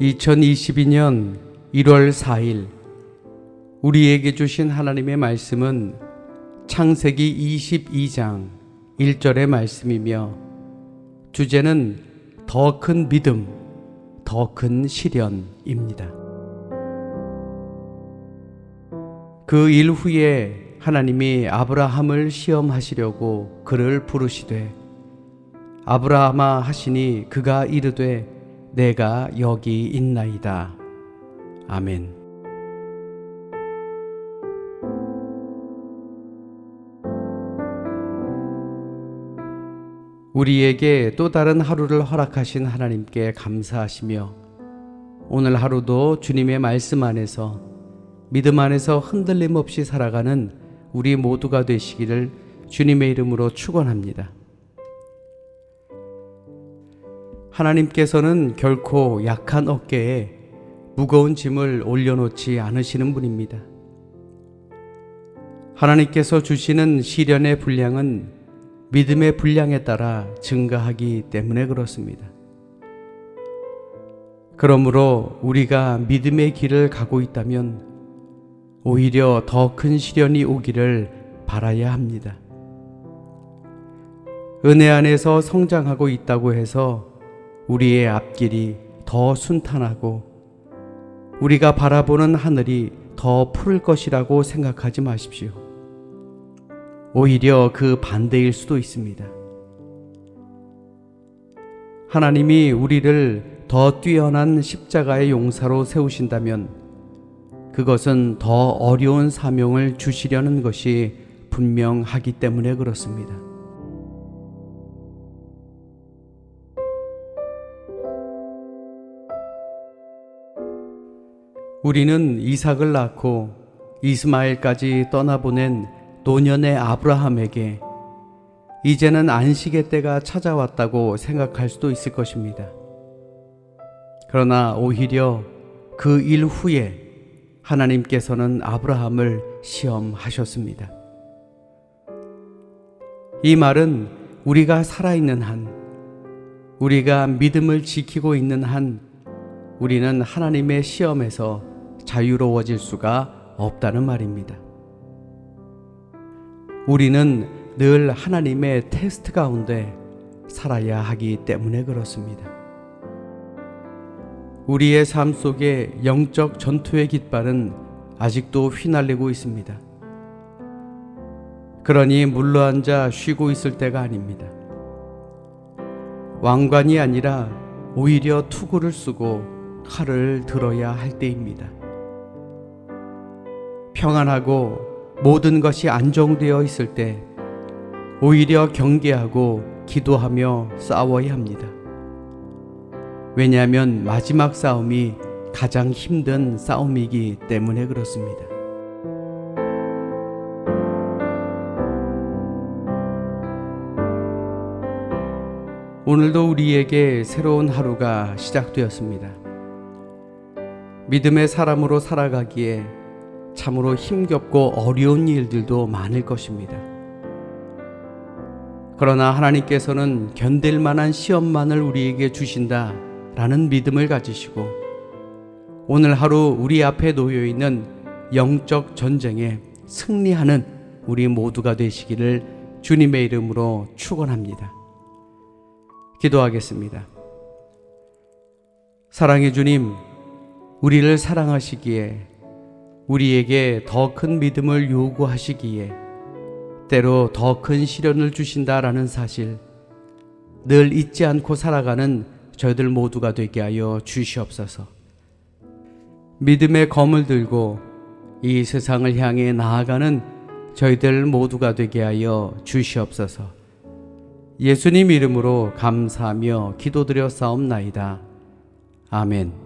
2022년 1월 4일 우리에게 주신 하나님의 말씀은 창세기 22장 1절의 말씀이며 주제는 더 큰 믿음, 더 큰 시련입니다. 그 일 후에 하나님이 아브라함을 시험하시려고 그를 부르시되 아브라함아 하시니 그가 이르되 내가 여기 있나이다. 아멘. 우리에게 또 다른 하루를 허락하신 하나님께 감사하시며 오늘 하루도 주님의 말씀 안에서 믿음 안에서 흔들림 없이 살아가는 우리 모두가 되시기를 주님의 이름으로 축원합니다. 하나님께서는 결코 약한 어깨에 무거운 짐을 올려놓지 않으시는 분입니다. 하나님께서 주시는 시련의 분량은 믿음의 분량에 따라 증가하기 때문에 그렇습니다. 그러므로 우리가 믿음의 길을 가고 있다면 오히려 더 큰 시련이 오기를 바라야 합니다. 은혜 안에서 성장하고 있다고 해서 우리의 앞길이 더 순탄하고 우리가 바라보는 하늘이 더 푸를 것이라고 생각하지 마십시오. 오히려 그 반대일 수도 있습니다. 하나님이 우리를 더 뛰어난 십자가의 용사로 세우신다면 그것은 더 어려운 사명을 주시려는 것이 분명하기 때문에 그렇습니다. 우리는 이삭을 낳고 이스마엘까지 떠나보낸 노년의 아브라함에게 이제는 안식의 때가 찾아왔다고 생각할 수도 있을 것입니다. 그러나 오히려 그 일 후에 하나님께서는 아브라함을 시험하셨습니다. 이 말은 우리가 살아있는 한, 우리가 믿음을 지키고 있는 한 우리는 하나님의 시험에서 자유로워질 수가 없다는 말입니다. 우리는 늘 하나님의 테스트 가운데 살아야 하기 때문에 그렇습니다. 우리의 삶 속에 영적 전투의 깃발은 아직도 휘날리고 있습니다. 그러니 물러앉아 쉬고 있을 때가 아닙니다. 왕관이 아니라 오히려 투구를 쓰고 칼을 들어야 할 때입니다. 평안하고 모든 것이 안정되어 있을 때 오히려 경계하고 기도하며 싸워야 합니다. 왜냐하면 마지막 싸움이 가장 힘든 싸움이기 때문에 그렇습니다. 오늘도 우리에게 새로운 하루가 시작되었습니다. 믿음의 사람으로 살아가기에 참으로 힘겹고 어려운 일들도 많을 것입니다. 그러나 하나님께서는 견딜 만한 시험만을 우리에게 주신다라는 믿음을 가지시고 오늘 하루 우리 앞에 놓여 있는 영적 전쟁에 승리하는 우리 모두가 되시기를 주님의 이름으로 축원합니다. 기도하겠습니다. 사랑의 주님, 우리를 사랑하시기에 우리에게 더 큰 믿음을 요구하시기에 때로 더 큰 시련을 주신다라는 사실 늘 잊지 않고 살아가는 저희들 모두가 되게 하여 주시옵소서. 믿음의 검을 들고 이 세상을 향해 나아가는 저희들 모두가 되게 하여 주시옵소서. 예수님 이름으로 감사하며 기도드려 싸움나이다. 아멘.